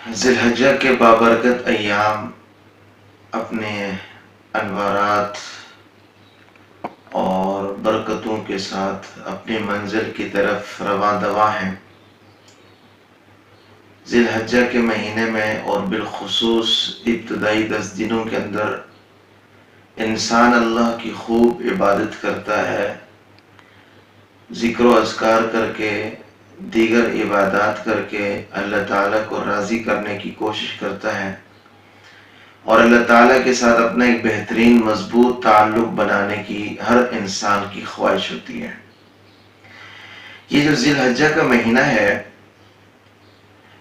ذی الحجہ کے بابرکت ایام اپنے انوارات اور برکتوں کے ساتھ اپنی منزل کی طرف رواں دواں ہیں۔ ذی الحجہ کے مہینے میں اور بالخصوص ابتدائی 10 دنوں کے اندر انسان اللہ کی خوب عبادت کرتا ہے، ذکر و اذکار کر کے، دیگر عبادات کر کے اللہ تعالیٰ کو راضی کرنے کی کوشش کرتا ہے اور اللہ تعالیٰ کے ساتھ اپنا ایک بہترین مضبوط تعلق بنانے کی ہر انسان کی خواہش ہوتی ہے۔ یہ جو ذی الحجہ کا مہینہ ہے،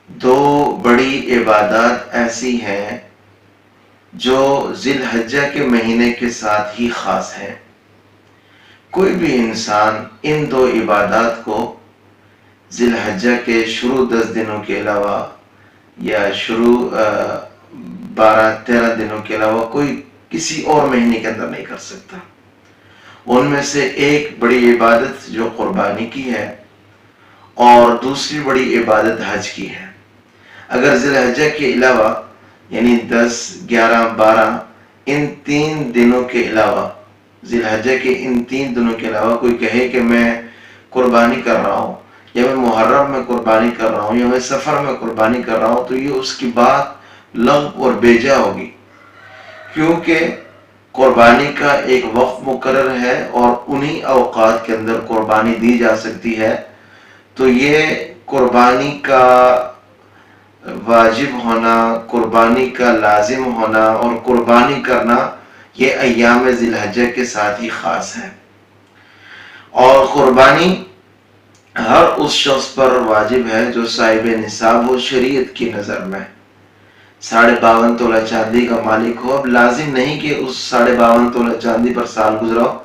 دو بڑی عبادات ایسی ہیں جو ذی الحجہ کے مہینے کے ساتھ ہی خاص ہیں۔ کوئی بھی انسان ان دو عبادات کو ذی الحجہ کے شروع 10 دنوں کے علاوہ یا شروع 12-13 دنوں کے علاوہ کوئی کسی اور مہینے کے اندر نہیں کر سکتا۔ ان میں سے ایک بڑی عبادت جو قربانی کی ہے اور دوسری بڑی عبادت حج کی ہے۔ اگر ذی الحجہ کے علاوہ یعنی 10، 11، 12 ان 3 دنوں کے علاوہ، ذی الحجہ کے ان 3 دنوں کے علاوہ کوئی کہے کہ میں قربانی کر رہا ہوں، یا میں محرم میں قربانی کر رہا ہوں، یا میں سفر میں قربانی کر رہا ہوں، تو یہ اس کی بات لغو اور بیجا ہوگی، کیونکہ قربانی کا ایک وقت مقرر ہے اور انہی اوقات کے اندر قربانی دی جا سکتی ہے۔ تو یہ قربانی کا واجب ہونا، قربانی کا لازم ہونا اور قربانی کرنا یہ ایام ذی الحجہ کے ساتھ ہی خاص ہے۔ اور قربانی ہر اس شخص پر واجب ہے جو صاحب نصاب ہو شریعت کی نظر میں، 52.5 تولہ چاندی کا مالک ہو۔ اب لازم نہیں کہ اس 52.5 تولہ چاندی پر سال گزرا ہو،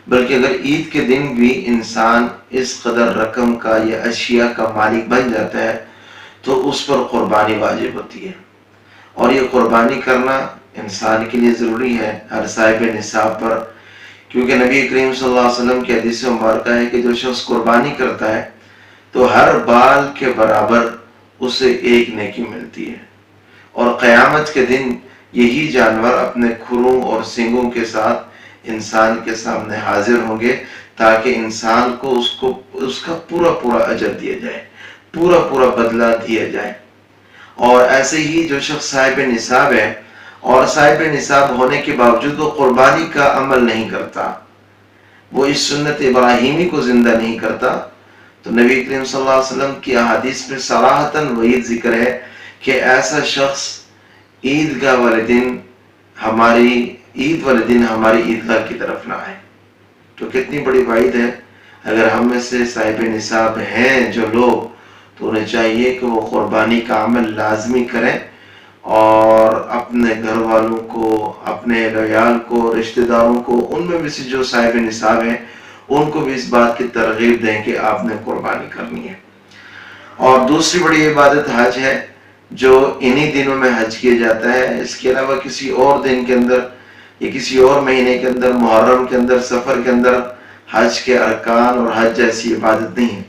بلکہ اگر عید کے دن بھی انسان اس قدر رقم کا یا اشیاء کا مالک بن جاتا ہے تو اس پر قربانی واجب ہوتی ہے۔ اور یہ قربانی کرنا انسان کے لیے ضروری ہے ہر صاحب نصاب پر، کیونکہ نبی کریم صلی اللہ علیہ وسلم کی حدیث مبارکہ ہے کہ جو شخص قربانی کرتا ہے تو ہر بال کے برابر اسے ایک نیکی ملتی ہے، اور قیامت کے دن یہی جانور اپنے کھروں اور سینگوں کے ساتھ انسان کے سامنے حاضر ہوں گے تاکہ انسان کو اس کا پورا اجر دیا جائے، پورا بدلہ دیا جائے۔ اور ایسے ہی جو شخص صاحب نصاب ہے اور صاحب نصاب ہونے کے باوجود وہ قربانی کا عمل نہیں کرتا، وہ اس سنت ابراہیمی کو زندہ نہیں کرتا، تو نبی کریم صلی اللہ علیہ وسلم کی احادیث میں صراحتاً وہی ذکر ہے کہ ایسا شخص عید والے دن ہماری عیدگاہ کی طرف نہ آئے۔ تو کتنی بڑی وعید ہے۔ اگر ہم میں سے صاحب نصاب ہیں جو لوگ، تو انہیں چاہیے کہ وہ قربانی کا عمل لازمی کریں اور اپنے گھر والوں کو، اپنے عیال کو، رشتہ داروں کو، ان میں بھی سے جو صاحب نصاب ہیں ان کو بھی اس بات کی ترغیب دیں کہ آپ نے قربانی کرنی ہے۔ اور دوسری بڑی عبادت حج ہے جو انہی دنوں میں حج کیا جاتا ہے۔ اس کے علاوہ کسی اور دن کے اندر یا کسی اور مہینے کے اندر، محرم کے اندر، سفر کے اندر حج کے ارکان اور حج جیسی عبادت نہیں ہے۔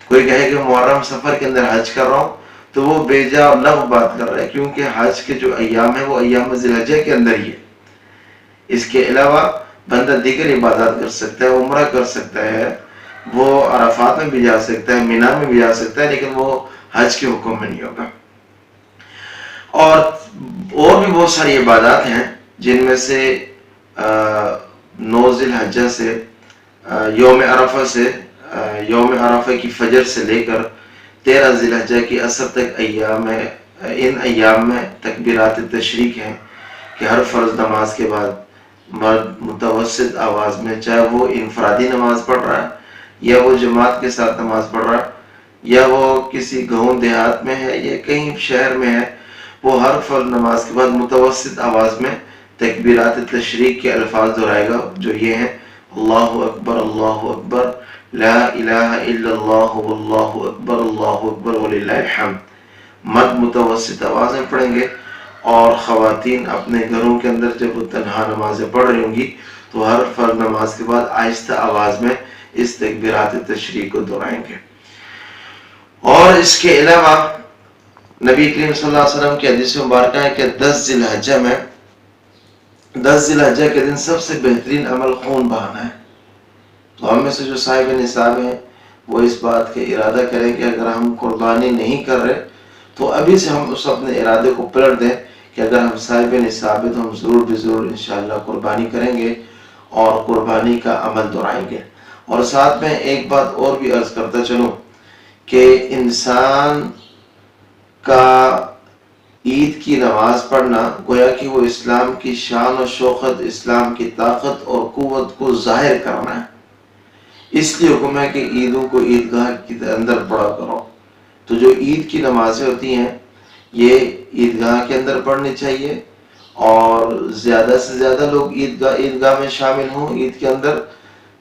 کوئی کہے کہ محرم سفر کے اندر حج کر رہا ہوں تو وہ بیجا اور لغو بات کر رہا ہے، کیونکہ حج کے جو ایام ہیں وہ ایام ذی الحجہ کے اندر ہی ہے۔ اس کے علاوہ بندہ دیگر عبادات کر سکتا ہے، عمرہ کر سکتا ہے، وہ عرفات میں بھی جا سکتا ہے، مینا میں بھی جا سکتا ہے، لیکن وہ حج کے حکم میں نہیں ہوگا۔ اور بھی بہت ساری عبادات ہیں جن میں سے 9 ذی الحجہ سے یوم عرفہ کی فجر سے لے کر 13 ذی الحجہ کی عصر تک ان ایام میں تکبیرات تشریق ہیں کہ ہر فرض نماز کے بعد مرد متوسط آواز میں، چاہے وہ انفرادی نماز پڑھ رہا ہے یا وہ جماعت کے ساتھ نماز پڑھ رہا ہے یا وہ کسی گاؤں دیہات میں ہے یا کہیں شہر میں ہے، وہ ہر فرض نماز کے بعد متوسط آواز میں تکبیرات تشریق کے الفاظ دہرائے گا، جو یہ ہیں: اللہ اکبر لا الہ الا اللہ واللہ اکبر وللہ الحمد۔ مرد متوسط آواز میں پڑھیں گے اور خواتین اپنے گھروں کے اندر جب وہ تنہا نمازیں پڑھ رہی ہوں گی تو ہر فرض نماز کے بعد آہستہ آواز میں اس تکبیرات تشریق کو دہرائیں گے۔ اور اس کے علاوہ نبی کریم صلی اللہ علیہ وسلم کی حدیث مبارکہ ہے کہ 10 ذی الحجہ میں 10 ذی الحجہ کے دن سب سے بہترین عمل خون بہانا ہے. تو ہم میں سے جو صاحب نصاب ہیں وہ اس بات کے ارادہ کریں کہ اگر ہم قربانی نہیں کر رہے تو ابھی سے ہم اس اپنے ارادے کو پلٹ دیں کہ اگر ہم صاحب نصاب ہیں تو ہم ضرور بھی ضرور انشاءاللہ قربانی کریں گے اور قربانی کا عمل دہرائیں گے. اور ساتھ میں ایک بات اور بھی عرض کرتا چلوں کہ انسان کا عید کی نماز پڑھنا گویا کہ وہ اسلام کی شان و شوکت، اسلام کی طاقت اور قوت کو ظاہر کرنا ہے. اس لیے حکم ہے کہ عیدوں کو عیدگاہ کے اندر پڑھا کرو. تو جو عید کی نمازیں ہوتی ہیں یہ عیدگاہ کے اندر پڑھنی چاہیے اور زیادہ سے زیادہ لوگ عیدگاہ میں شامل ہوں عید کے اندر،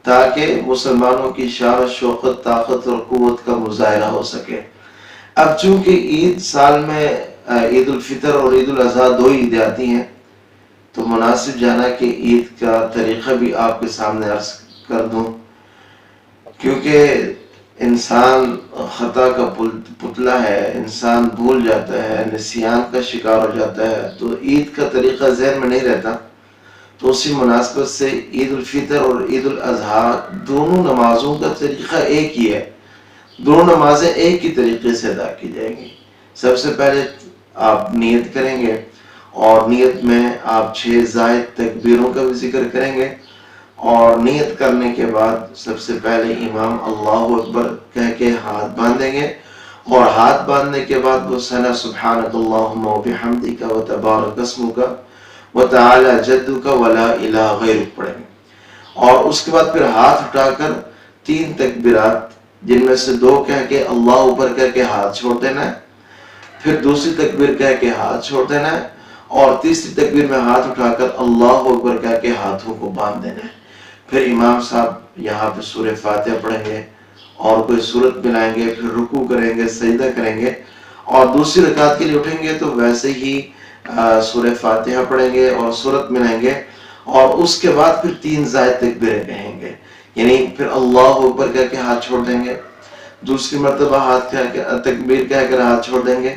تاکہ مسلمانوں کی شان و شوکت، طاقت اور قوت کا مظاہرہ ہو سکے. اب چونکہ عید سال میں عید الفطر اور عید الاضحیٰ 2 عیدیں آتی ہیں تو مناسب جانا کہ عید کا طریقہ بھی آپ کے سامنے عرض کر دوں، کیونکہ انسان خطا کا پتلا ہے، انسان بھول جاتا ہے، نسیان کا شکار ہو جاتا ہے، تو عید کا طریقہ ذہن میں نہیں رہتا. تو اسی مناسبت سے عید الفطر اور عید الاضحیٰ دونوں نمازوں کا طریقہ ایک ہی ہے. دونوں نمازیں ایک ہی طریقے سے ادا کی جائیں گی. سب سے پہلے آپ نیت کریں گے اور نیت میں آپ 6 زائد تکبیروں کا بھی ذکر کریں گے، اور نیت کرنے کے بعد سب سے پہلے امام اللہ اکبر کہہ کے ہاتھ باندھیں گے، اور ہاتھ باندھنے کے بعد وہ ثنا سبحانک اللہم و بحمدک و تبارک اسمک و تعالی جدک و لا الہ غیرک پڑھیں گے. اور اس کے بعد پھر ہاتھ اٹھا کر 3 تکبیرات، جن میں سے 2 کہہ کے اللہ اوپر کہہ کے ہاتھ چھوڑ دینا ہے، پھر دوسری تکبیر کہہ کے ہاتھ چھوڑ دینا ہے، اور تیسری تکبیر میں ہاتھ اٹھا کر اللہ اکبر کہہ کے ہاتھوں کو باندھ دینا ہے. پھر امام صاحب یہاں پہ سورہ فاتحہ پڑھیں گے اور کوئی سورت ملائیں گے، پھر رکوع کریں گے، سجدہ کریں گے، اور دوسری رکعت کے لیے اٹھیں گے تو ویسے ہی سورہ فاتحہ پڑھیں گے اور سورت ملائیں گے، اور اس کے بعد پھر 3 زائد تکبیریں کہیں گے. یعنی پھر اللہ اکبر کہہ کے ہاتھ چھوڑ دیں گے، دوسری مرتبہ تکبیر کہہ کر ہاتھ چھوڑ دیں گے،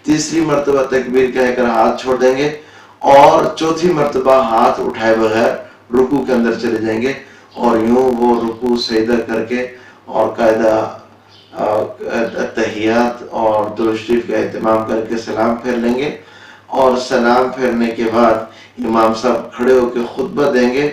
تیسری مرتبہ تکبیر کہہ کر ہاتھ چھوڑ دیں گے، اور چوتھی مرتبہ ہاتھ اٹھائے بغیر رکوع کے اندر چلے جائیں گے، اور یوں وہ رکوع سجدہ کر کے اور قاعدہ تحیات اور درود شریف کا اہتمام کر کے سلام پھیر لیں گے، اور سلام پھیرنے کے بعد امام صاحب کھڑے ہو کے خطبہ دیں گے.